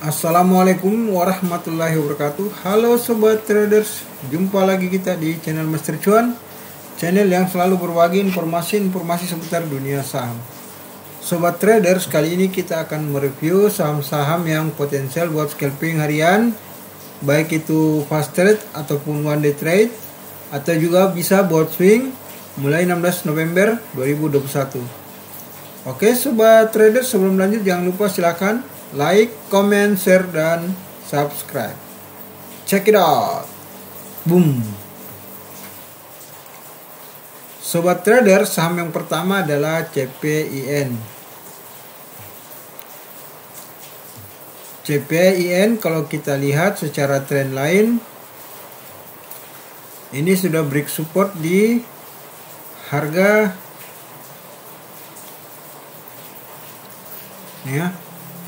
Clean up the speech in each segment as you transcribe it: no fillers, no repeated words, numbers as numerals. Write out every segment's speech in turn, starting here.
Assalamualaikum warahmatullahi wabarakatuh. Halo sobat traders, jumpa lagi kita di channel Master Cuan, channel yang selalu berbagi informasi seputar dunia saham. Sobat traders, kali ini kita akan mereview saham-saham yang potensial buat scalping harian, baik itu fast trade ataupun one day trade, atau juga bisa buat swing mulai 16 November 2021. Oke sobat traders, sebelum lanjut jangan lupa silakan like, comment, share, dan subscribe. Check it out. Boom. Sobat trader, saham yang pertama adalah CPIN. CPIN kalau kita lihat secara trend line, ini sudah break support di harga ya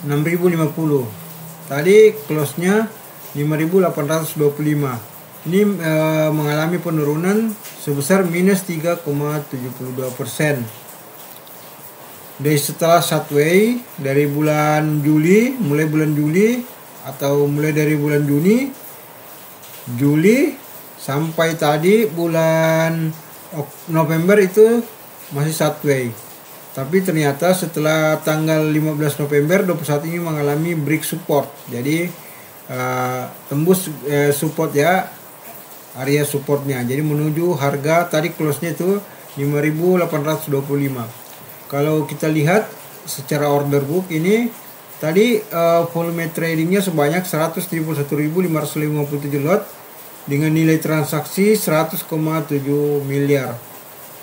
6.050. Tadi close-nya 5.825. Ini mengalami penurunan sebesar minus 3,72%. Dari setelah Shadway dari bulan Juli, mulai bulan Juli atau mulai dari bulan Juli sampai tadi bulan November itu masih Shadway. Tapi ternyata setelah tanggal 15 November 21 ini mengalami break support. Jadi tembus support ya, area supportnya. Jadi menuju harga tadi close-nya itu 5.825. Kalau kita lihat secara order book ini tadi volume tradingnya sebanyak 131.557 lot dengan nilai transaksi 100,7 miliar.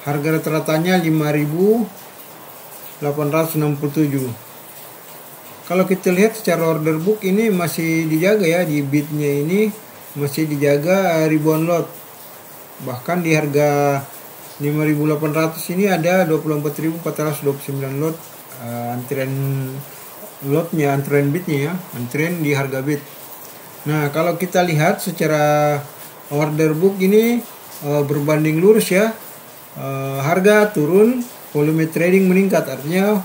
Harga rata-ratanya 5.867. Kalau kita lihat secara order book ini masih dijaga ya, di bidnya ini masih dijaga ribuan lot. Bahkan di harga 5.800 ini ada 24.429 lot antrian lotnya, antrian bidnya ya, antrian di harga bid. Nah kalau kita lihat secara order book ini berbanding lurus ya, harga turun, volume trading meningkat, artinya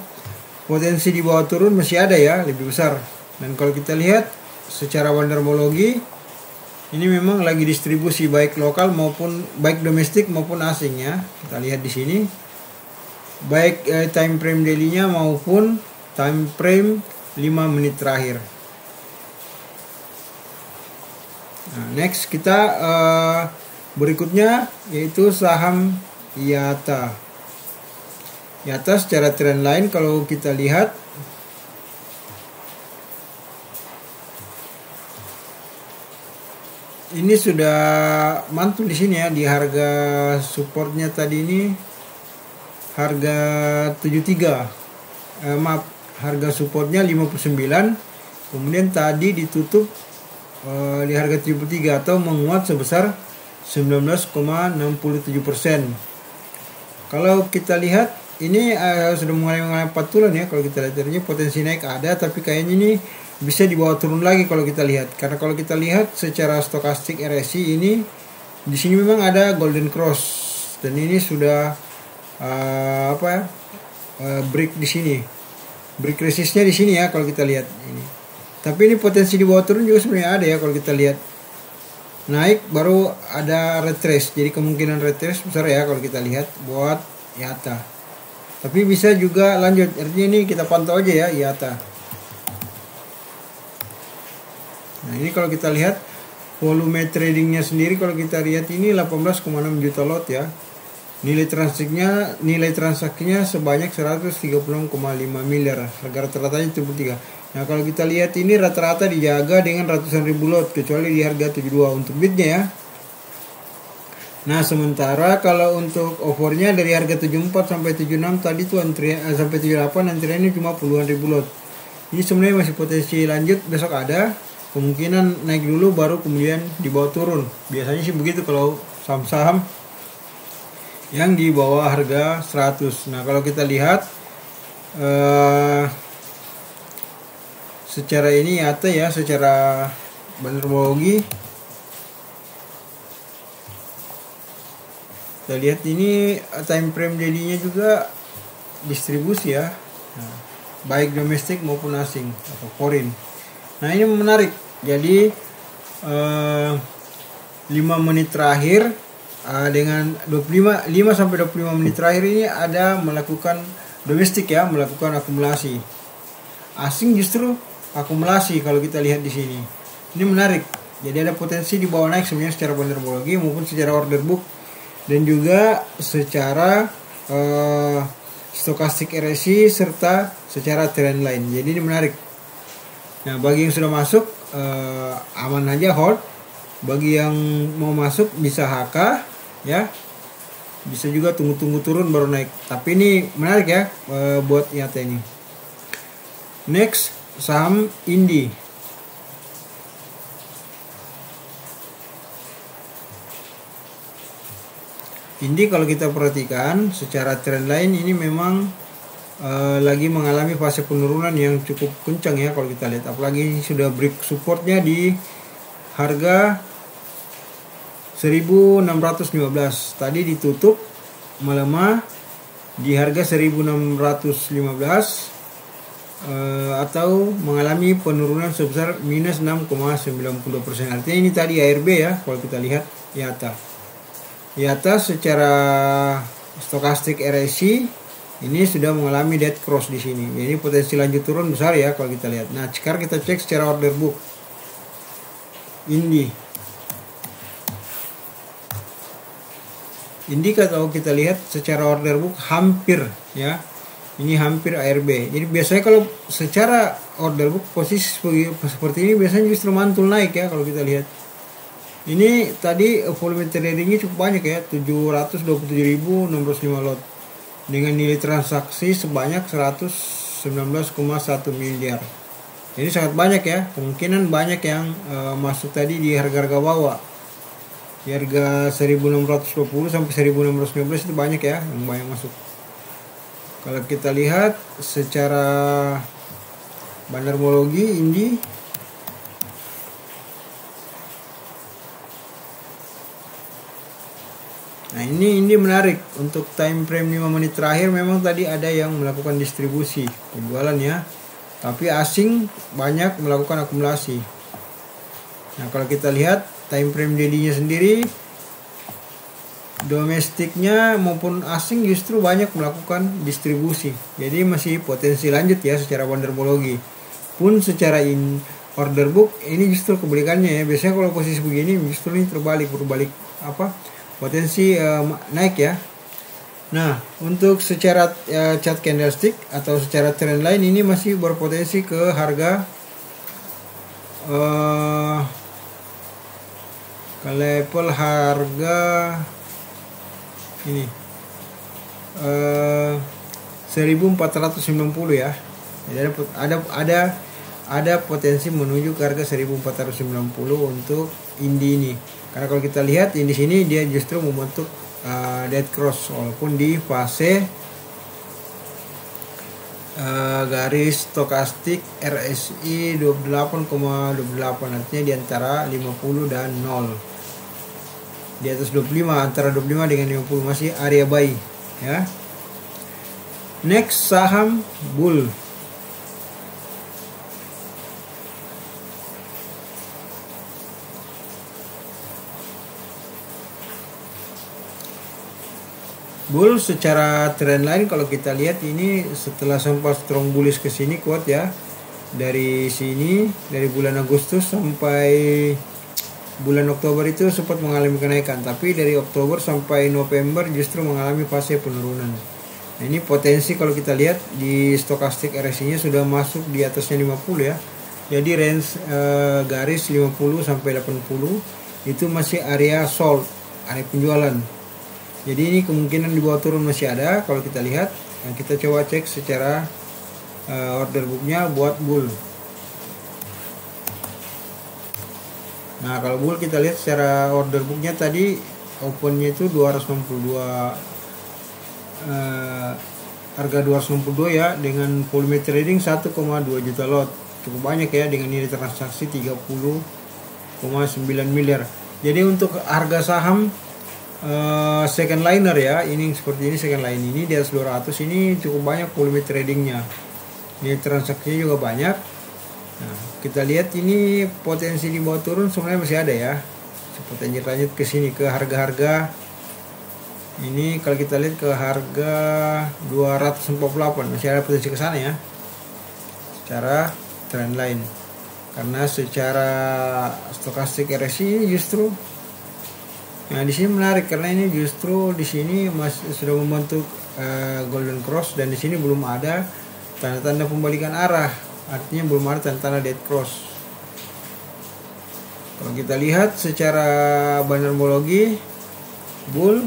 potensi di bawah turun masih ada ya, lebih besar. Dan kalau kita lihat secara wondermologi ini memang lagi distribusi baik lokal maupun baik domestik maupun asing ya. Kita lihat di sini baik time frame daily-nya maupun time frame 5 menit terakhir. Nah, next kita berikutnya yaitu saham IATA. IATA secara trend line kalau kita lihat ini sudah mantul di sini ya, di harga supportnya tadi ini harga 73. Harga supportnya 59. Kemudian tadi ditutup di harga 73 atau menguat sebesar 19,67%. Kalau kita lihat ini sudah mulai mengalami patulan ya. Kalau kita lihat ini potensi naik ada, tapi kayaknya ini bisa dibawa turun lagi kalau kita lihat. Karena kalau kita lihat secara stokastik RSI ini di sini memang ada golden cross dan ini sudah break di sini. Break resistnya di sini ya kalau kita lihat ini. Tapi ini potensi dibawa turun juga sebenarnya ada ya kalau kita lihat. Naik baru ada retrace. Jadi kemungkinan retrace besar ya kalau kita lihat buat IATA. Tapi bisa juga lanjut, artinya ini kita pantau aja ya IATA. Nah ini kalau kita lihat volume tradingnya sendiri, kalau kita lihat ini 18,6 juta lot ya. Nilai transaksinya sebanyak 136,5 miliar. Harga rata-ratanya 73. Nah kalau kita lihat ini rata-rata dijaga dengan ratusan ribu lot, kecuali di harga 72 untuk bidnya ya. Nah sementara kalau untuk offernya dari harga 74 sampai 76 tadi tuh antrian sampai 78 antriannya cuma puluhan ribu lot. Ini sebenarnya masih potensi lanjut, besok ada kemungkinan naik dulu baru kemudian dibawa turun. Biasanya sih begitu kalau saham-saham yang di bawah harga 100. Nah kalau kita lihat secara ini IATA ya, secara wondermologi kita lihat ini time frame daily-nya juga distribusi ya. Nah, baik domestik maupun asing atau foreign. Nah ini menarik. Jadi 5 menit terakhir dengan 5 sampai 25 menit terakhir ini ada melakukan domestik ya, melakukan akumulasi. Asing justru akumulasi kalau kita lihat di sini. Ini menarik. Jadi ada potensi di bawah naik sebenarnya secara fundamentologi maupun secara order book dan juga secara stokastik RSI serta secara trend line. Jadi ini menarik. Nah, bagi yang sudah masuk aman aja hold. Bagi yang mau masuk bisa HK ya. Bisa juga tunggu-tunggu turun baru naik. Tapi ini menarik ya buat IATA ini. Next, saham Indi. Indi kalau kita perhatikan secara trend line ini memang lagi mengalami fase penurunan yang cukup kencang ya kalau kita lihat. Apalagi sudah break supportnya di harga 1615. Tadi ditutup melemah di harga 1615 atau mengalami penurunan sebesar minus 6,92%. Artinya ini tadi ARB ya kalau kita lihat IATA. IATA secara stokastik RSI ini sudah mengalami dead cross di sini. Jadi potensi lanjut turun besar ya kalau kita lihat. Nah, sekarang kita cek secara order book. Indi kalau kita lihat secara order book hampir ya. Ini hampir ARB. Jadi biasanya kalau secara order book posisi seperti ini biasanya justru mantul naik ya kalau kita lihat. Ini tadi volume tradingnya cukup banyak ya, 727.605 lot dengan nilai transaksi sebanyak 119,1 miliar. Jadi sangat banyak ya, kemungkinan banyak yang masuk tadi di harga-harga bawah. Di harga 1620 sampai 1615 itu banyak ya yang banyak masuk. Kalau kita lihat secara fundamentologi Indi nah ini menarik untuk time frame 5 menit terakhir. Memang tadi ada yang melakukan distribusi penjualan ya, tapi asing banyak melakukan akumulasi. Nah kalau kita lihat time frame daily-nya sendiri, domestiknya maupun asing justru banyak melakukan distribusi. Jadi masih potensi lanjut ya secara fundamentologi. Pun secara order book ini justru kebalikannya ya. Biasanya kalau posisi begini justru ini berbalik potensi naik ya. Nah, untuk secara chart candlestick atau secara trend line ini masih berpotensi ke harga ke level harga ini 1490 ya. Jadi ada potensi menuju ke harga 1490 untuk Indi ini. Karena kalau kita lihat di sini dia justru membentuk dead cross walaupun di fase garis stokastik RSI 28,28, artinya di antara 50 dan 0. Di atas 25, antara 25 dengan 50 masih area buy ya. Next, saham Bull. Bull secara trend line kalau kita lihat ini setelah sempat strong bullish ke sini kuat ya. Dari sini dari bulan Agustus sampai bulan Oktober itu sempat mengalami kenaikan, tapi dari Oktober sampai November justru mengalami fase penurunan. Nah, ini potensi kalau kita lihat di stokastik RSI-nya sudah masuk di atasnya 50 ya. Jadi range garis 50 sampai 80 itu masih area sold, area penjualan. Jadi ini kemungkinan di bawah turun masih ada kalau kita lihat. Nah, kita coba cek secara order booknya buat Bull. Nah kalau Bull kita lihat secara order booknya tadi opennya itu 262 harga 262 ya, dengan volume trading 1,2 juta lot, cukup banyak ya dengan nilai transaksi 30,9 miliar. Jadi untuk harga saham second liner ya, ini seperti ini second line ini di atas 200 ini cukup banyak volume tradingnya, nilai transaksinya juga banyak. Nah, kita lihat ini potensi di bawah turun sebenarnya masih ada ya. Potensi lanjut ke sini ke harga-harga ini. Kalau kita lihat ke harga 248 masih ada potensi ke sana ya, secara trend line. Karena secara stokastik RSI justru, nah di sini menarik karena ini justru di sini masih sudah membentuk golden cross, dan di sini belum ada tanda-tanda pembalikan arah, artinya belum ada tanda-tanda dead cross. Kalau kita lihat secara bandarmologi bull,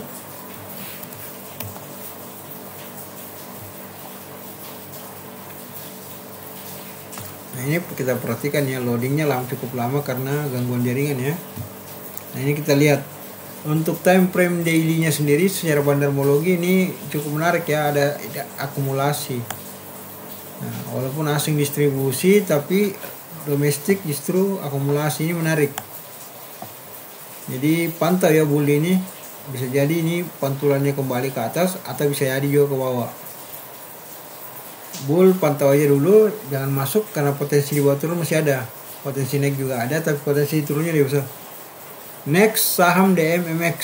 nah ini kita perhatikan ya, loadingnya cukup lama karena gangguan jaringan ya. Nah ini kita lihat untuk time frame daily-nya sendiri secara bandarmologi ini cukup menarik ya, ada akumulasi. Nah, walaupun asing distribusi tapi domestik justru akumulasi, ini menarik. Jadi pantau ya bull ini, bisa jadi ini pantulannya kembali ke atas atau bisa jadi juga ke bawah. Bull pantau aja dulu, jangan masuk karena potensi di bawah turun masih ada. Potensi naik juga ada, tapi potensi turunnya lebih besar. Next, saham DMMX.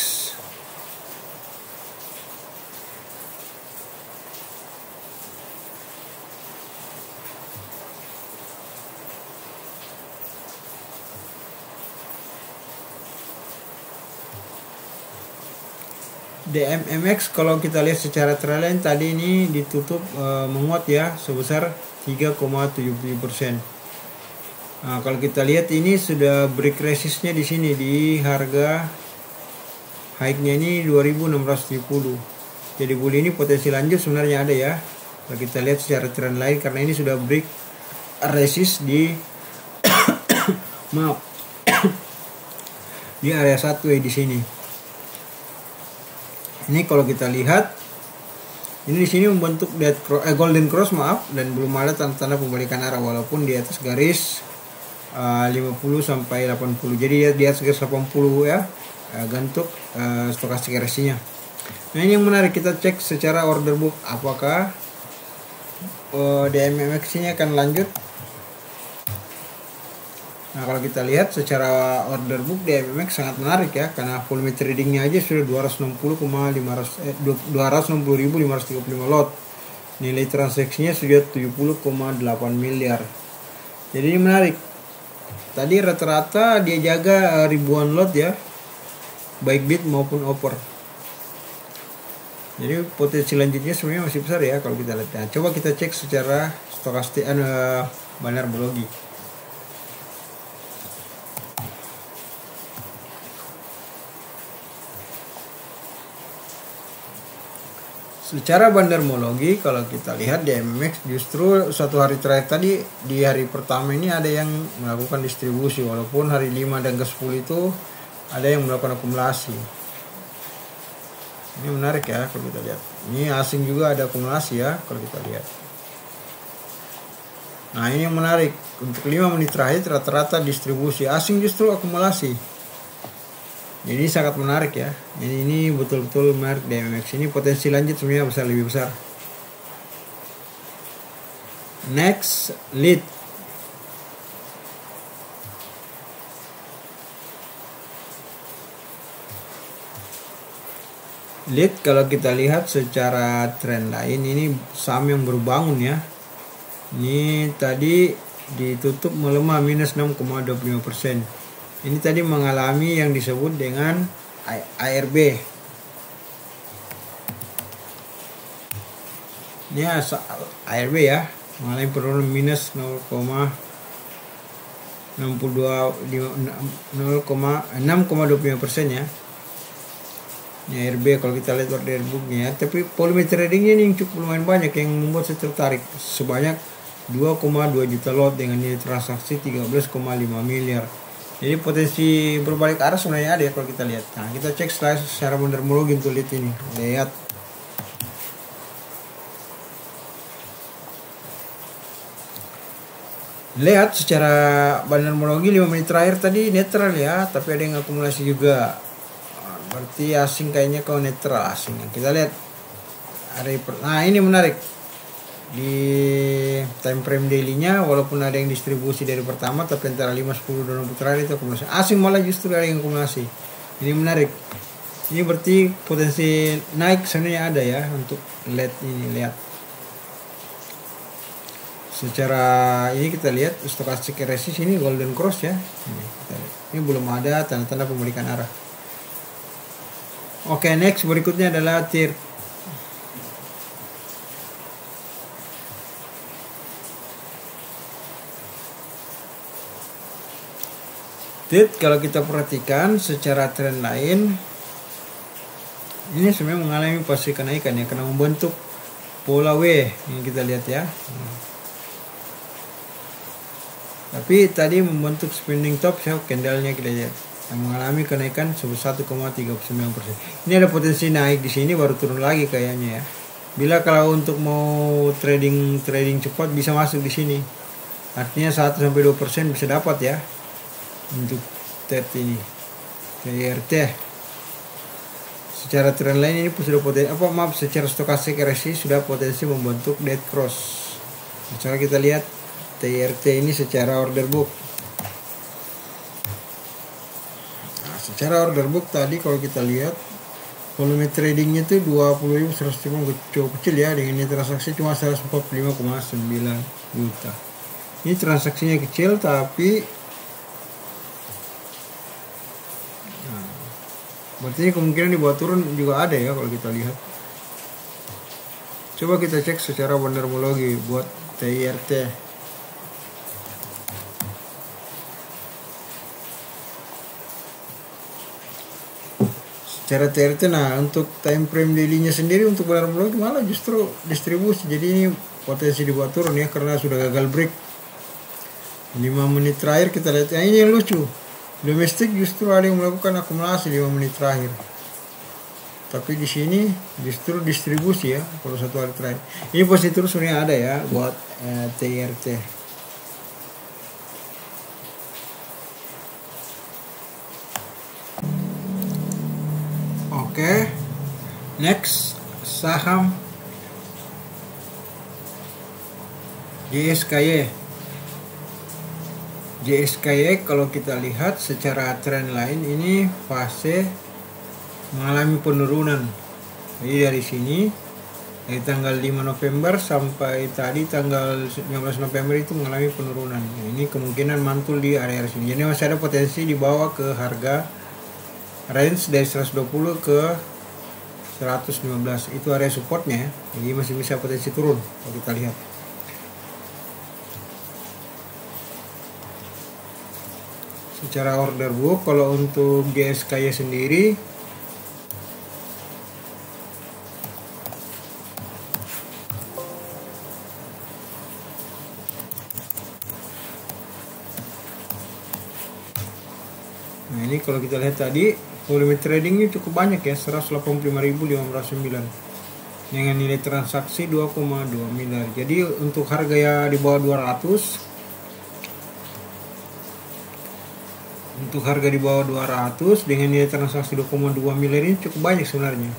DMMX kalau kita lihat secara trendline tadi ini ditutup menguat ya sebesar 3,70%. Nah, kalau kita lihat ini sudah break resistnya di sini di harga high-nya ini 2670. Jadi bull ini potensi lanjut sebenarnya ada ya. Kalau kita lihat secara trend line karena ini sudah break resist di maaf di area 1 ya di sini. Ini kalau kita lihat ini di sini membentuk golden cross maaf, dan belum ada tanda-tanda pembalikan arah walaupun di atas garis 50 sampai 80. Jadi di atas garis 80 ya bentuk stokastik RSI-nya. Nah ini yang menarik, kita cek secara order book apakah DMMX ini akan lanjut. Nah kalau kita lihat secara order book DMMX sangat menarik ya, karena volume tradingnya aja sudah 260.535 lot. Nilai transaksinya sudah 70,8 miliar. Jadi ini menarik. Tadi rata-rata dia jaga ribuan lot ya, baik bid maupun offer. Jadi potensi lanjutnya sebenarnya masih besar ya kalau kita lihat. Nah, coba kita cek secara stokastik bandarmologi. Secara bandarmologi kalau kita lihat DMMX justru satu hari terakhir tadi di hari pertama ini ada yang melakukan distribusi, walaupun hari 5 dan ke-10 itu ada yang melakukan akumulasi. Ini menarik ya kalau kita lihat. Ini asing juga ada akumulasi ya kalau kita lihat. Nah ini yang menarik, untuk 5 menit terakhir rata-rata distribusi, asing justru akumulasi. Jadi sangat menarik ya. Jadi ini betul-betul menarik DMMX. Ini potensi lanjut sebenarnya besar, lebih besar. Next, lead. Lead kalau kita lihat secara trend line ini saham yang berbangun ya. Ini tadi ditutup melemah minus 6,25%. Ini tadi mengalami yang disebut dengan ARB. Ini ARB ya, mengalami penurunan minus 6,25% ya. Ini ARB kalau kita lihat order booknya ya. Tapi volume tradingnya ini cukup lumayan banyak yang membuat saya tertarik, sebanyak 2,2 juta lot dengan nilai transaksi 13,5 miliar. Jadi potensi berbalik arah sebenarnya ada ya kalau kita lihat. Nah kita cek secara bandarmologi untuk lead ini. Lihat. Lihat secara bandarmologi 5 menit terakhir tadi netral ya, tapi ada yang akumulasi juga. Berarti asing kayaknya kalau netral asing. Kita lihat. Nah ini menarik. di time frame daily-nya walaupun ada yang distribusi dari pertama, tapi antara 5-10 dan 20 terakhir itu akumulasi. Asing malah justru ada yang akumulasi. Ini menarik. Ini berarti potensi naik sebenarnya ada ya untuk LED ini. Lihat. Secara ini kita lihat stochastic resist ini golden cross ya. Ini belum ada tanda-tanda pembalikan arah. Oke, next berikutnya adalah tier. Kalau kita perhatikan secara trend lain, ini sebenarnya mengalami posisi kenaikan ya, karena membentuk pola W yang kita lihat ya. Tapi tadi membentuk spinning top ya, candlenya kita lihat yang mengalami kenaikan sebesar 1,39%. Ini ada potensi naik di sini baru turun lagi kayaknya ya. Bila kalau untuk mau trading cepat bisa masuk di sini. Artinya 1-2% bisa dapat ya. Untuk TET ini TRT secara trend lain ini sudah potensi secara stokastik resist sudah potensi membentuk dead cross. Misalnya kita lihat TRT ini secara order book. Nah, secara order book tadi kalau kita lihat volume tradingnya itu 20.150 cukup kecil ya, dengan transaksi cuma 145,9 juta. Ini transaksinya kecil tapi berarti kemungkinan dibawa turun juga ada ya kalau kita lihat. Coba kita cek secara bandarmologi buat TIRT. Secara TRT, nah untuk time frame daily-nya sendiri untuk bandarmologi malah justru distribusi. Jadi ini potensi dibawa turun ya karena sudah gagal break. 5 menit terakhir kita lihat, ini yang lucu. Domestik justru ada yang melakukan akumulasi 5 menit terakhir. Tapi di sini justru distribusi ya kalau 1 hari terakhir. Ini posisi terus sebenarnya ada ya buat TRT. Oke. Next, saham JSKY kalau kita lihat secara trend line ini fase mengalami penurunan. Jadi dari sini dari tanggal 5 November sampai tadi tanggal 15 November itu mengalami penurunan. Nah, ini kemungkinan mantul di area sini. Jadi masih ada potensi dibawa ke harga range dari 120 ke 115. Itu area supportnya. Jadi masih bisa potensi turun kalau kita lihat. Secara order book kalau untuk JSKY sendiri nah ini kalau kita lihat tadi volume tradingnya cukup banyak ya, 185.509 dengan nilai transaksi 2,2 miliar. Jadi untuk harga ya di bawah 200, untuk harga di bawah 200 dengan nilai transaksi 2,2 miliar ini cukup banyak sebenarnya.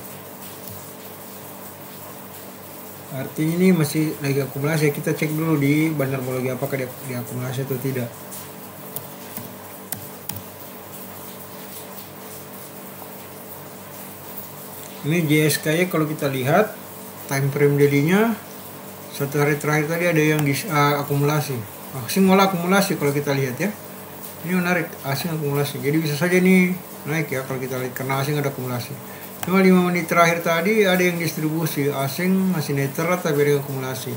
Artinya ini masih lagi akumulasi. Kita cek dulu di bandarmologi apakah dia akumulasi atau tidak. Ini JSKY kalau kita lihat time frame daily-nya 1 hari terakhir tadi ada yang akumulasi. Asing malah akumulasi kalau kita lihat ya. Ini menarik, asing akumulasi. Jadi bisa saja ini naik ya kalau kita lihat karena asing ada akumulasi. Cuma 5 menit terakhir tadi ada yang distribusi, asing masih netral tapi ada yang akumulasi.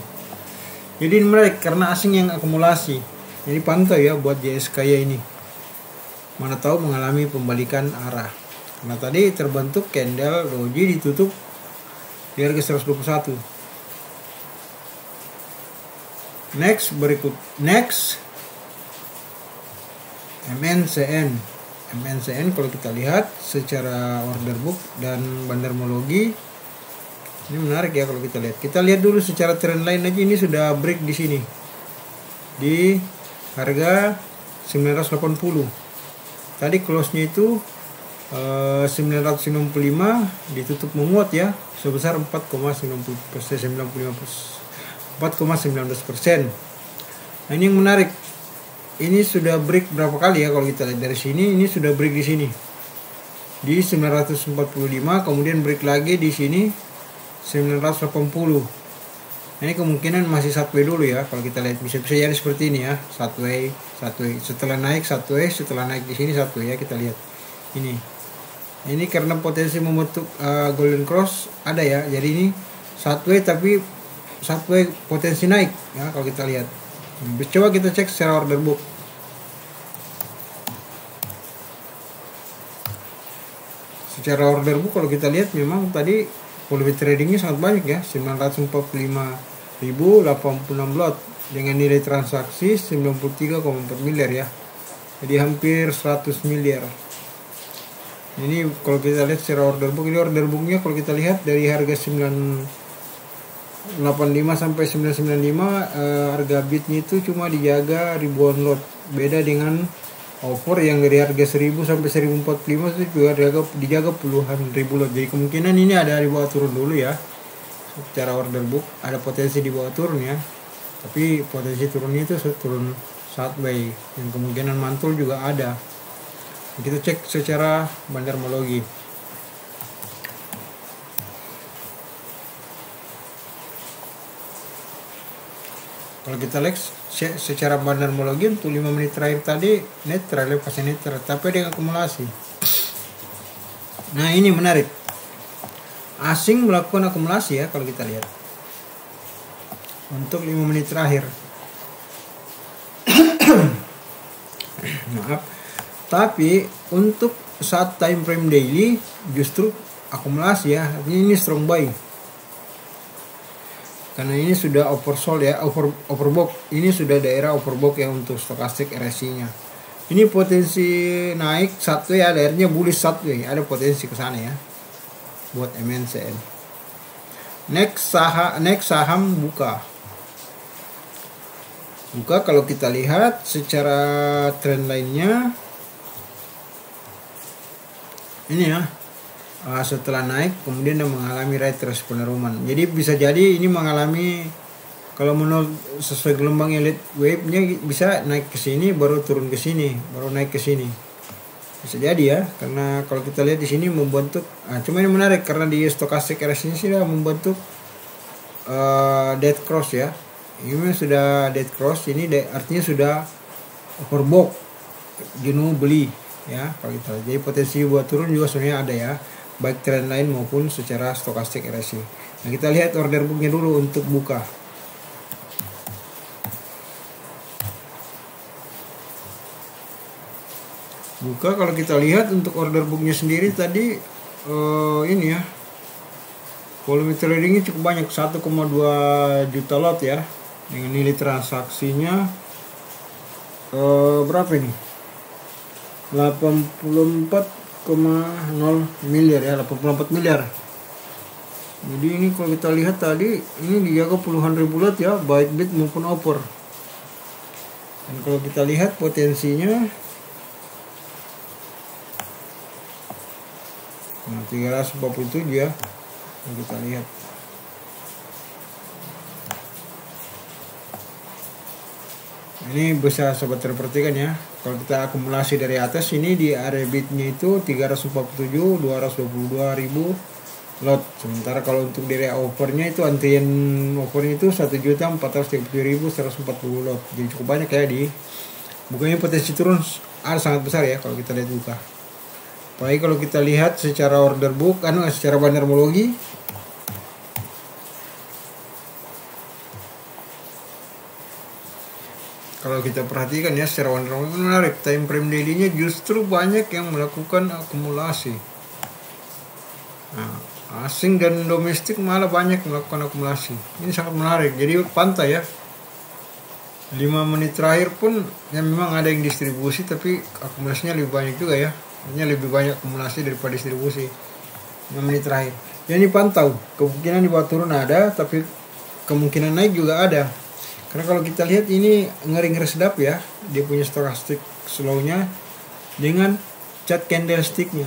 Jadi ini menarik karena asing yang akumulasi. Jadi pantai ya buat JSKY ini. Mana tahu mengalami pembalikan arah. Karena tadi terbentuk candle doji ditutup di harga 121. Next MNCN kalau kita lihat secara order book dan bandarmologi ini menarik ya kalau kita lihat. Kita lihat dulu secara trend line aja, ini sudah break di sini di harga 980. Tadi close-nya itu 995 ditutup menguat ya sebesar 4,95%. 4,19%. Nah, ini yang menarik. Ini sudah break berapa kali ya kalau kita lihat dari sini, ini sudah break di sini. Di 945, kemudian break lagi di sini 980. Nah, ini kemungkinan masih sideways dulu ya kalau kita lihat, bisa jadi seperti ini ya, sideways, setelah naik sideways, setelah naik di sini sideways ya, kita lihat ini karena potensi membentuk golden cross ada ya, jadi ini sideways tapi sideways potensi naik ya kalau kita lihat. Coba kita cek secara order book. Secara order book kalau kita lihat memang tadi volume tradingnya sangat banyak ya, 945.086 lot dengan nilai transaksi 93,4 miliar ya, jadi hampir 100 miliar. Ini kalau kita lihat secara order book, ini order booknya kalau kita lihat dari harga 985 sampai 995, harga bidnya itu cuma dijaga ribuan lot, beda dengan offer yang dari harga 1000 sampai 1045 itu juga dijaga puluhan ribu lot. Jadi kemungkinan ini ada dibawa turun dulu ya. Secara order book ada potensi dibawa turun ya. Tapi potensi turunnya itu turun sideways, yang kemungkinan mantul juga ada. Kita cek secara bandarmologi. Kalau kita lihat secara bandarmologi untuk 5 menit terakhir tadi netral, pasti netral, tapi ada akumulasi. Nah, ini menarik. Asing melakukan akumulasi ya kalau kita lihat. Untuk 5 menit terakhir. Maaf. Tapi untuk saat time frame daily justru akumulasi ya. Ini strong buy. Karena ini sudah oversold ya, overbought. Ini sudah daerah overbought ya untuk stokastik RSI-nya. Ini potensi naik satu ya, daerahnya bullish satu ya, ada potensi ke sana ya. Buat MNCN. Next saham Buka. Buka kalau kita lihat secara trend lainnya ini ya. Setelah naik kemudian mengalami retrace penurunan. Jadi bisa jadi ini mengalami, kalau menurut sesuai gelombang elite wave-nya bisa naik ke sini baru turun ke sini, baru naik ke sini. Bisa jadi ya, karena kalau kita lihat di sini membentuk cuma ini menarik karena di stokastik RSI sudah membentuk dead cross ya. Ini sudah dead cross, ini artinya sudah overbought, jenuh beli ya kalau kita lihat. Jadi potensi buat turun juga sebenarnya ada ya, baik trend lain maupun secara stokastik RSI. Nah, kita lihat order booknya dulu untuk Buka. Buka kalau kita lihat untuk order booknya sendiri tadi ini ya, volume tradingnya cukup banyak, 1,2 juta lot ya, dengan nilai transaksinya berapa ini? 84,0 miliar ya, 84 miliar. Jadi ini kalau kita lihat tadi ini dijaga puluhan ribu lot ya, baik bid maupun offer. Dan kalau kita lihat potensinya 347 ya, kita lihat. Ini bisa sobat perhatikan ya, kalau kita akumulasi dari atas ini di area bidnya itu 347 222 ribu lot. Sementara kalau untuk dari offernya itu antrian offernya itu 1.437.140 lot. Jadi cukup banyak ya di Bukanya. Potensi turun sangat besar ya kalau kita lihat Buka. Baik kalau kita lihat secara order book, secara bandarmologi. Kalau kita perhatikan ya secara bandarmologi menarik, time frame daily-nya justru banyak yang melakukan akumulasi. Nah, asing dan domestik malah banyak melakukan akumulasi. Ini sangat menarik. Jadi pantai ya. 5 menit terakhir pun ya memang ada yang distribusi, tapi akumulasinya lebih banyak juga ya. Artinya lebih banyak akumulasi daripada distribusi 5 menit terakhir. Ya, ini pantau. Kemungkinan di bawah turun ada, tapi kemungkinan naik juga ada. Karena kalau kita lihat ini ngeri-ngeri sedap ya, dia punya stochastic slow-nya dengan chart candlestick-nya.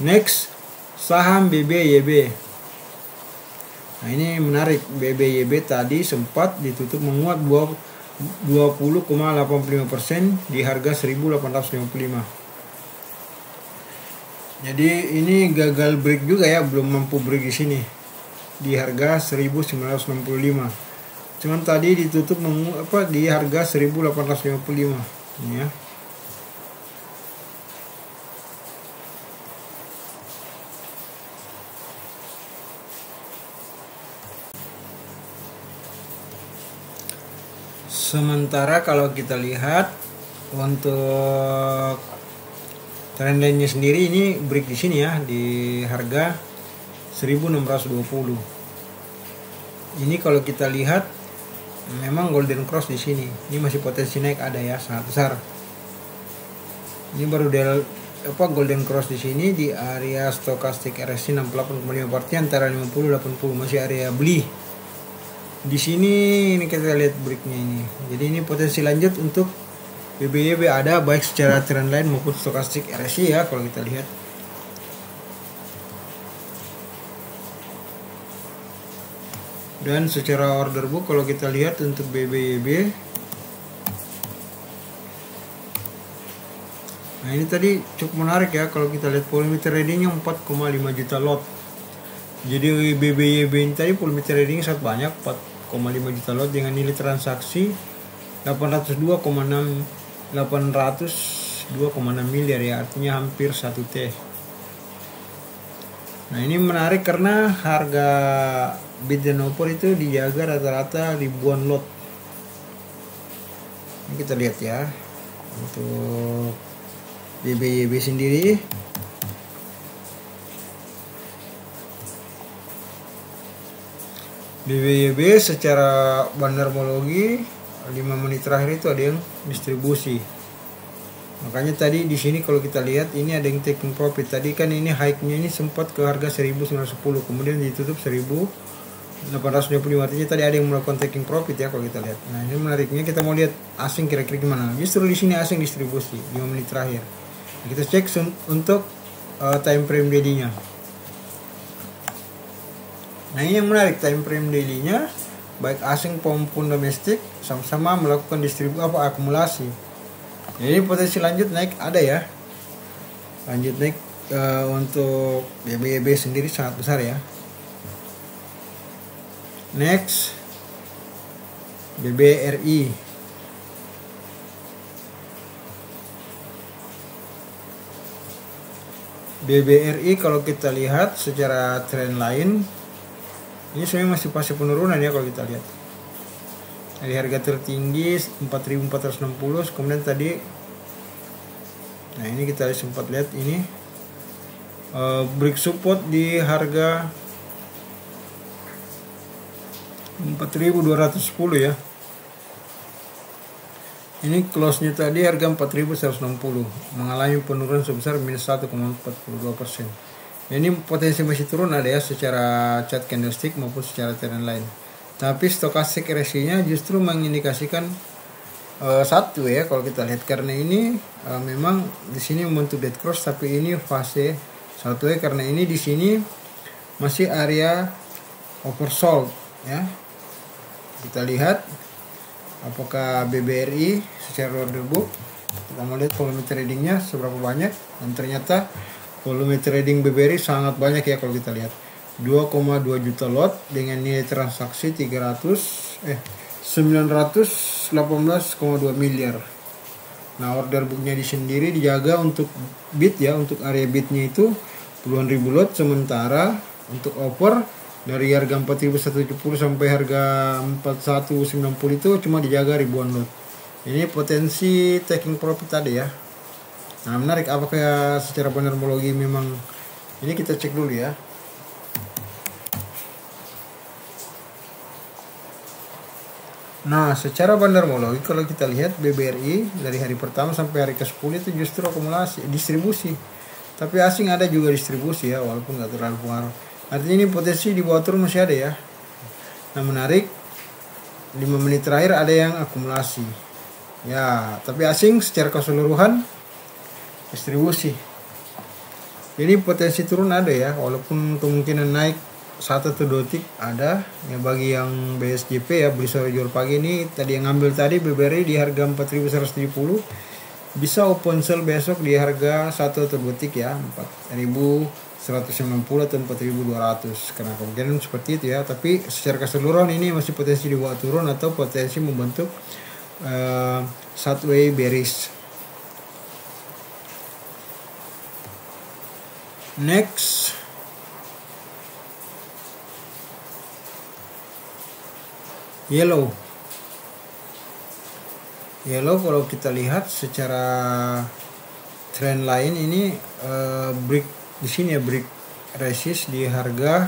Next, saham BBYB. Nah ini menarik, BBYB tadi sempat ditutup menguat 20,85% di harga 1855. Jadi ini gagal break juga ya, belum mampu break di sini di harga 1965. Cuman tadi ditutup di harga 1855 ini ya. Sementara kalau kita lihat untuk trendline-nya sendiri ini break di sini ya di harga 1620. Ini kalau kita lihat memang golden cross di sini. Ini masih potensi naik ada ya, sangat besar. Ini baru golden cross di sini di area stokastik RSI 68,5 berarti antara 50 80 masih area beli. Di sini ini kita lihat breaknya ini. Jadi ini potensi lanjut untuk BBYB ada baik secara trendline maupun stokastik RSI ya kalau kita lihat. Dan secara order book kalau kita lihat untuk BBYB, nah ini tadi cukup menarik ya kalau kita lihat volume tradingnya 4,5 juta lot. Jadi BBYB ini tadi volume trading sangat banyak, 4,5 juta lot dengan nilai transaksi 802,6 miliar ya, artinya hampir 1 T. Nah ini menarik karena harga bid dan offer itu dijaga rata-rata ribuan lot. Ini kita lihat ya untuk BBYB sendiri. BBYB secara bandarmologi 5 menit terakhir itu ada yang distribusi. Makanya tadi di sini kalau kita lihat ini ada yang taking profit. Tadi kan ini high-nya ini sempat ke harga 1910, kemudian ditutup 1825. Artinya tadi ada yang melakukan taking profit ya kalau kita lihat. Nah, ini menariknya kita mau lihat asing kira-kira gimana. Justru di sini asing distribusi 5 menit terakhir. Nah, kita cek untuk time frame daily-nya. Nah, ini yang menarik, time frame daily-nya baik asing maupun domestik sama-sama melakukan akumulasi. Jadi potensi lanjut naik ada ya. Lanjut naik untuk BBYB sendiri sangat besar ya. Next, BBRI. BBRI kalau kita lihat secara trend line ini sebenarnya masih fase penurunan ya kalau kita lihat. Dari harga tertinggi 4.460, kemudian tadi, nah ini kita sempat lihat ini break support di harga 4.210 ya. Ini close-nya tadi harga 4.160, mengalami penurunan sebesar minus 1,42%. Ini potensi masih turun ada ya secara chart candlestick maupun secara trend line. Tapi stokastik RSI-nya justru mengindikasikan satu ya kalau kita lihat, karena ini memang di sini membentuk dead cross, tapi ini fase satu ya, karena ini di sini masih area oversold ya. Kita lihat apakah BBRI secara order book, kita mau lihat volume tradingnya seberapa banyak, dan ternyata volume trading BBRI sangat banyak ya kalau kita lihat. 2,2 juta lot dengan nilai transaksi 918,2 miliar. Nah, order booknya di sendiri dijaga untuk bid ya, untuk area bidnya itu puluhan ribu lot, sementara untuk offer dari harga 4.170 sampai harga 4.190 itu cuma dijaga ribuan lot. Ini potensi taking profit tadi ya. Nah, menarik apakah secara bandarmologi memang ini, kita cek dulu ya. Nah, secara bandarmologi kalau kita lihat BBRI dari hari pertama sampai hari ke-10 itu justru akumulasi, distribusi. Tapi asing ada juga distribusi ya, walaupun nggak terlalu pengaruh. Artinya ini potensi di bawah turun masih ada ya. Nah, menarik 5 menit terakhir ada yang akumulasi. Ya, tapi asing secara keseluruhan distribusi. Ini potensi turun ada ya, walaupun kemungkinan naik 1 atau 2 tick ada ya. Bagi yang BSJP ya, beli sore jual pagi, ini tadi yang ngambil tadi BBRI di harga 4.170, bisa open sell besok di harga 1 atau 2 tick ya, 4.190 atau 4.200, karena kemungkinan seperti itu ya. Tapi secara keseluruhan ini masih potensi dibawa turun atau potensi membentuk sideways bearish. Next, yellow kalau kita lihat secara trend lain ini break di sini ya, break resist di harga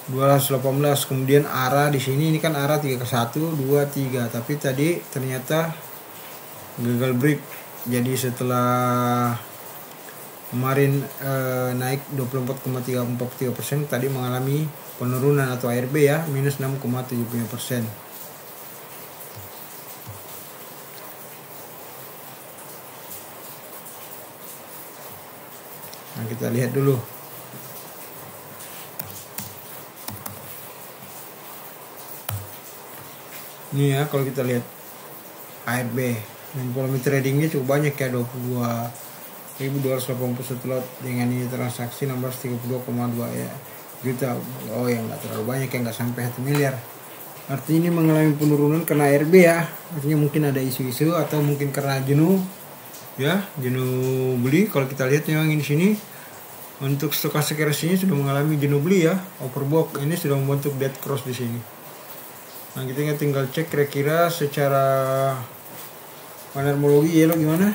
218, kemudian arah di sini, ini kan arah 3 ke 1 2 3, tapi tadi ternyata gagal break. Jadi setelah kemarin naik 24,34%, tadi mengalami penurunan atau ARB ya, minus 6,75%. Nah, kita lihat dulu. Ini ya, kalau kita lihat ARB dan volume tradingnya cukup banyak ya, 22.281 lot dengan ini transaksi 632,2 ya juta. Oh ya, nggak terlalu banyak ya, nggak sampai 1 miliar. Artinya ini mengalami penurunan karena ARB ya. Artinya mungkin ada isu-isu atau mungkin karena jenuh ya, jenuh beli. Kalau kita lihat memang di sini untuk stokastik resinya sudah mengalami jenuh beli ya, overbought. Ini sudah membentuk dead cross di sini. Nah, kita tinggal cek kira-kira secara panormologi yellow gimana.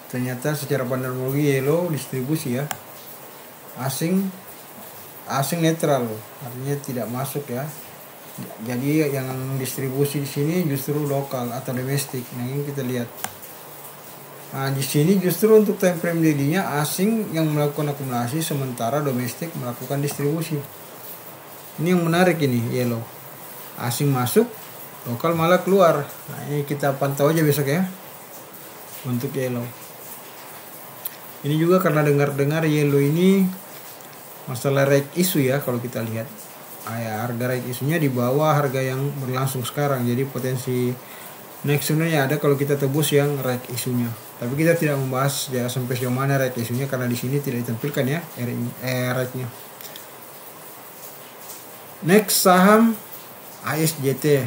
Ternyata secara panormologi yellow distribusi ya, asing netral, artinya tidak masuk ya. Jadi yang distribusi di sini justru lokal atau domestik. Nah, ini kita lihat. Nah, di sini justru untuk time frame daily-nya asing yang melakukan akumulasi, sementara domestik melakukan distribusi. Ini yang menarik ini yellow. Asing masuk, lokal malah keluar. Nah, ini kita pantau aja besok ya untuk yellow. Ini juga karena dengar-dengar yellow ini masalah right issue ya, kalau kita lihat. Ya, harga right issue-nya di bawah harga yang berlangsung sekarang. Jadi potensi next sebenarnya ada kalau kita tebus yang right issue-nya. Tapi kita tidak membahas ya sampai sejauh mana right issue-nya karena di sini tidak ditampilkan ya right-nya. Next, saham ASJT.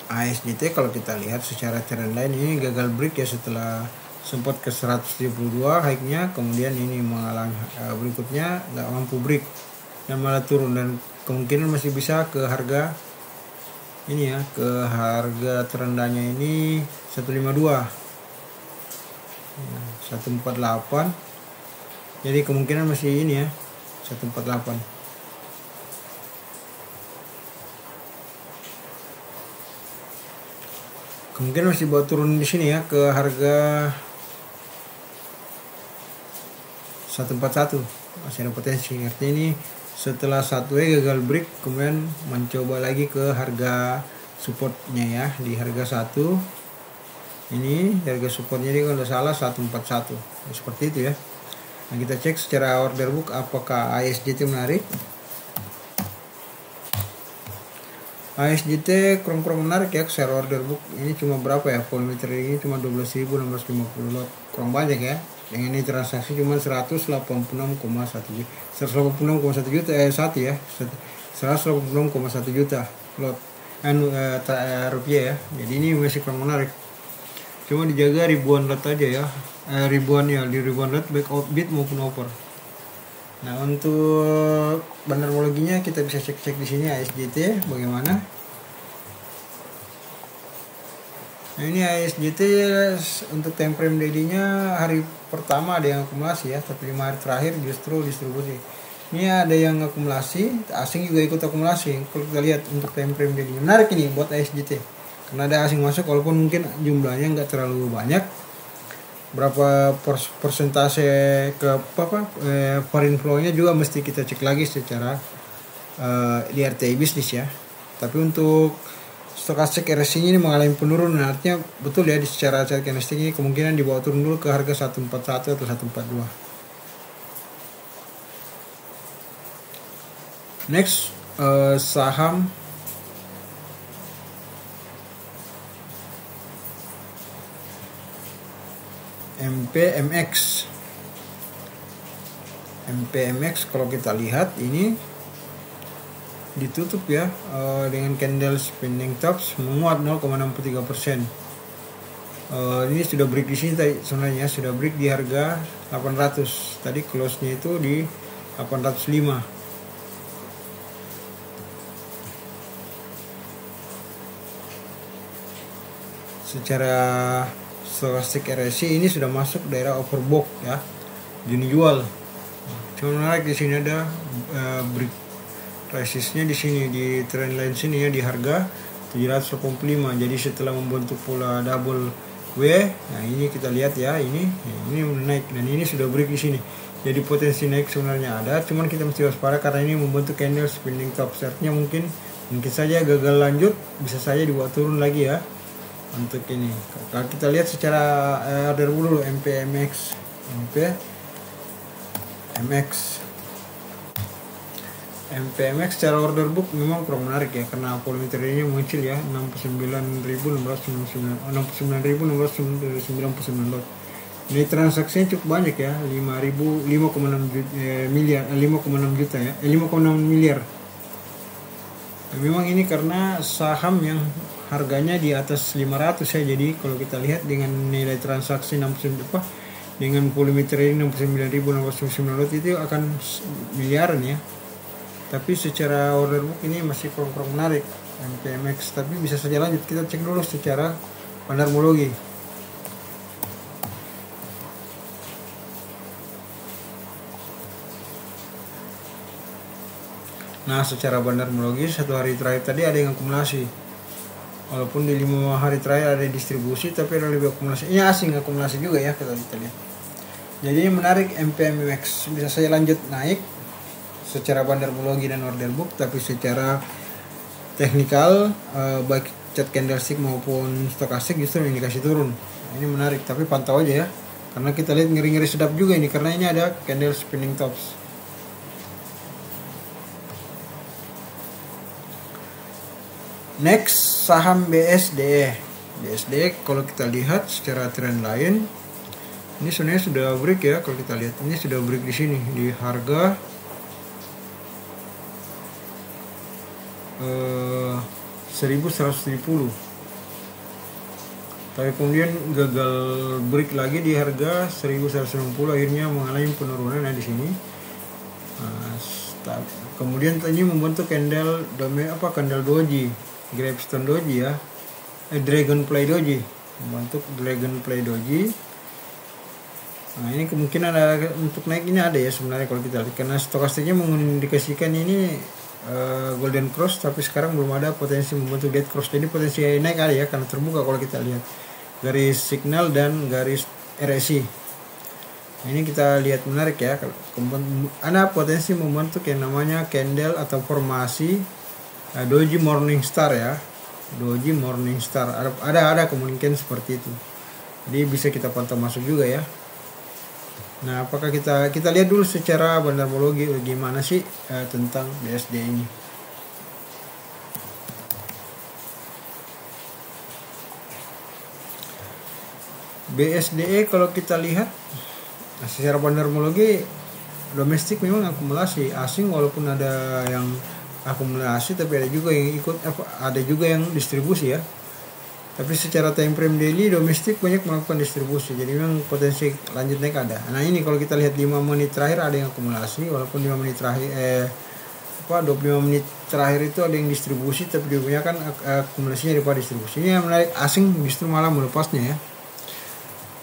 ASJT kalau kita lihat secara trend line ini gagal break ya, setelah sempat ke 172 high-nya, kemudian ini mengalami berikutnya nggak mampu break dan malah turun, dan kemungkinan masih bisa ke harga ini ya, ke harga terendahnya ini 152 ya, 148. Jadi kemungkinan masih ini ya 148. Kemungkinan masih bawa turun di sini ya ke harga 141, masih ada potensi. Artinya ini setelah sideways gagal break, kemudian mencoba lagi ke harga supportnya ya, di harga 1. Ini harga supportnya ini kalau salah 141 seperti itu ya. Nah, kita cek secara order book apakah ASJT menarik. ASJT kurang menarik ya secara order book. Ini cuma berapa ya, volume trading ini cuma 12.650 lot, kurang banyak ya. Dengan ini transaksi cuma 186,1 juta ya, 186,1 juta lot rupiah ya. Jadi ini masih kurang menarik. Cuma dijaga ribuan lot aja ya, ribuan lot baik outbid maupun over. Nah, untuk panormologinya kita bisa cek di sini ASJT bagaimana. Nah, ini ASJT untuk time frame daily-nya hari pertama ada yang akumulasi ya, tapi 5 hari terakhir justru distribusi. Ini ada yang akumulasi, asing juga ikut akumulasi. Kalau kita lihat untuk time frame daily menarik ini buat ASJT, karena ada asing masuk walaupun mungkin jumlahnya nggak terlalu banyak. Berapa persentase ke foreign flow-nya juga mesti kita cek lagi secara di RTI bisnis ya. Tapi untuk stokastik RSI ini mengalami penurunan, artinya betul ya di secara chart candlestick ini kemungkinan dibawa turun dulu ke harga 141 atau 142. Next, saham MPMX. MPMX kalau kita lihat ini ditutup ya dengan candle spinning tops menguat 0,63%. Ini sudah break di sini tadi, sebenarnya sudah break di harga 800. Tadi close-nya itu di 805. Secara stokastik RSI ini sudah masuk daerah overbought ya, jenis jual. Cuma menarik di sini ada break resistnya di sini di trendline sini ya di harga 785. Jadi setelah membentuk pola double W, nah ini kita lihat ya, ini naik dan ini sudah break di sini. Jadi potensi naik sebenarnya ada, cuman kita mesti waspada karena ini membentuk candle spinning top. Artinya mungkin saja gagal lanjut, bisa saja dibawa turun lagi ya. Untuk ini kalau kita lihat secara order dulu MPMX secara order book memang kurang menarik ya, karena volume ini mengecil ya, 69.699 lot. Ini transaksinya cukup banyak ya, 5,6 juta ya, 5,6 miliar. Memang ini karena saham yang harganya di atas 500 ya. Jadi kalau kita lihat dengan nilai transaksi dengan volume trading 69.699 lot itu akan miliaran ya. Tapi secara order book ini masih kurang menarik MPMX, tapi bisa saja lanjut. Kita cek dulu secara bandarmologi. Nah, secara bandarmologi satu hari terakhir tadi ada yang akumulasi. Walaupun di 5 hari terakhir ada distribusi, tapi ada lebih akumulasi. Ini asing akumulasi juga ya kita lihat. Jadi ini menarik MPMX, bisa saya lanjut naik secara bandarmologi dan order book, tapi secara teknikal baik chart candlestick maupun stokastik justru indikasi turun. Ini menarik, tapi pantau aja ya, karena kita lihat ngeri-ngeri sedap juga ini, karena ini ada candle spinning tops. Next, saham BSDE. BSDE kalau kita lihat secara trend line, ini sebenarnya sudah break ya. Kalau kita lihat ini sudah break di sini di harga 1170. Tapi kemudian gagal break lagi di harga 1160, akhirnya mengalami penurunan di sini. Kemudian ini membentuk candle candle doji. Gravestone doji ya, Dragonfly doji, membentuk Dragonfly doji. Nah ini kemungkinan ada untuk naik ini ada ya sebenarnya kalau kita lihat, karena stokastiknya mengindikasikan ini golden cross, tapi sekarang belum ada potensi membentuk dead cross. Jadi potensi naik ada ya, karena terbuka kalau kita lihat garis signal dan garis RSI. Nah, ini kita lihat menarik ya, ada potensi membentuk yang namanya candle atau formasi Doji Morningstar ya, Doji Morningstar, ada kemungkinan seperti itu. Jadi bisa kita pantau masuk juga ya. Nah, apakah kita lihat dulu secara bandarmologi gimana sih tentang BSD ini. BSDE kalau kita lihat secara bandarmologi domestik memang akumulasi, asing walaupun ada yang akumulasi tapi ada juga yang ada juga yang distribusi ya. Tapi secara time frame daily domestik banyak melakukan distribusi, jadi memang potensi lanjut naik ada. Nah ini kalau kita lihat 5 menit terakhir ada yang akumulasi, walaupun 5 menit terakhir 25 menit terakhir itu ada yang distribusi, tapi kebanyakan akumulasinya daripada distribusi. Ini yang menarik, asing justru malah melepasnya ya.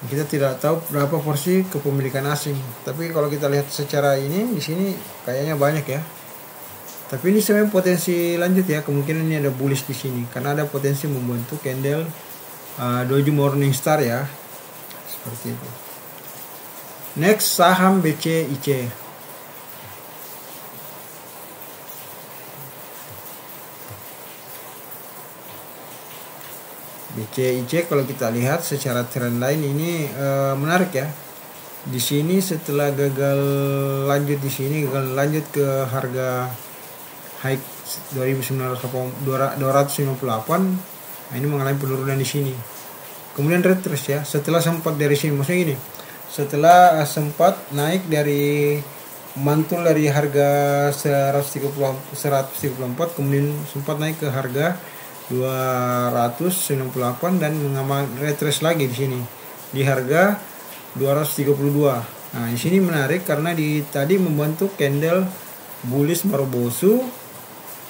Kita tidak tahu berapa porsi kepemilikan asing, tapi kalau kita lihat secara ini di sini kayaknya banyak ya. Tapi ini sebenarnya potensi lanjut ya, kemungkinan ini ada bullish di sini karena ada potensi membentuk candle Doji Morningstar ya, seperti itu. Next, saham BCIC. BCIC kalau kita lihat secara trendline ini menarik ya. Di sini setelah gagal lanjut di sini, gagal lanjut ke harga high 2.258, nah ini mengalami penurunan di sini. Kemudian retrace ya, setelah sempat dari sini, maksudnya gini, setelah sempat naik dari mantul dari harga 134, kemudian sempat naik ke harga 298 dan mengalami retrace lagi di sini di harga 232. Nah, di sini menarik karena tadi membentuk candle bullish Marubozu,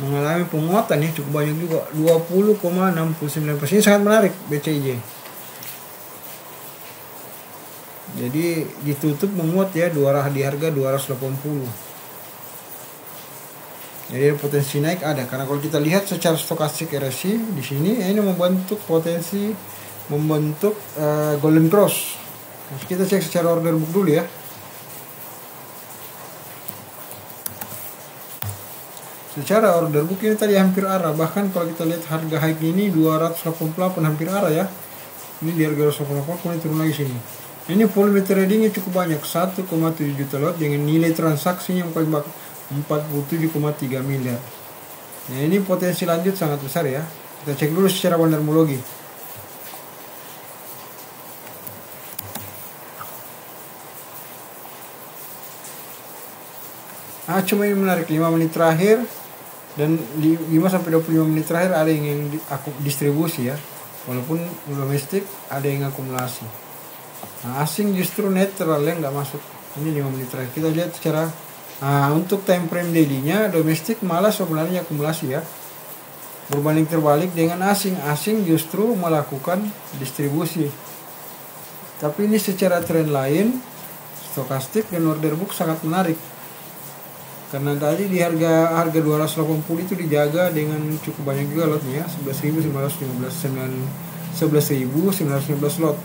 mengalami penguatan ya cukup banyak juga 20,69%. Ini sangat menarik BCIJ. Jadi ditutup menguat ya di harga 280. Jadi potensi naik ada, karena kalau kita lihat secara stokastik RSI di sini ini membentuk potensi membentuk golden cross. Nah, kita cek secara order book dulu ya. Secara order book ini tadi hampir arah, bahkan kalau kita lihat harga high ini 288 hampir arah ya. Ini di harga 288 kemudian turun lagi sini. Ini volume tradingnya cukup banyak, 1,7 juta lot dengan nilai transaksinya yang paling 47,3 miliar. Nah, ini potensi lanjut sangat besar ya. Kita cek dulu secara bandarmologi. Nah, cuma ini menarik 5 menit terakhir dan 5-25 menit terakhir ada yang distribusi ya. Walaupun domestik ada yang akumulasi. Nah, asing justru netral yang nggak masuk. Ini 5 menit terakhir. Kita lihat secara untuk time frame daily-nya domestik malah sebenarnya akumulasi ya. Berbanding terbalik dengan asing. Asing justru melakukan distribusi. Tapi ini secara trend lain, stokastik dan order book sangat menarik. Karena tadi di harga 280 itu dijaga dengan cukup banyak juga lotnya, 11.915 lot.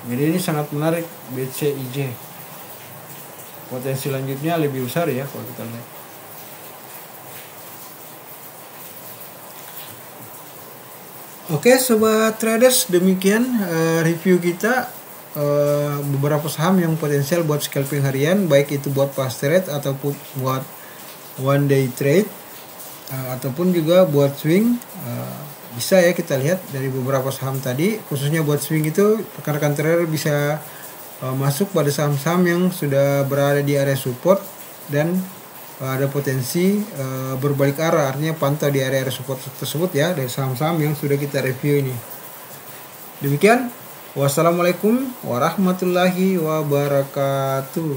Jadi ini sangat menarik BCIJ. Potensi lanjutnya lebih besar ya kalau kita lihat. Oke sobat traders, demikian review kita beberapa saham yang potensial buat scalping harian, baik itu buat fast trade ataupun buat one day trade ataupun juga buat swing. Bisa ya kita lihat dari beberapa saham tadi, khususnya buat swing itu rekan-rekan trader bisa masuk pada saham-saham yang sudah berada di area support dan ada potensi berbalik arah, artinya pantau di area support tersebut ya dari saham-saham yang sudah kita review ini. Demikian, wassalamualaikum warahmatullahi wabarakatuh.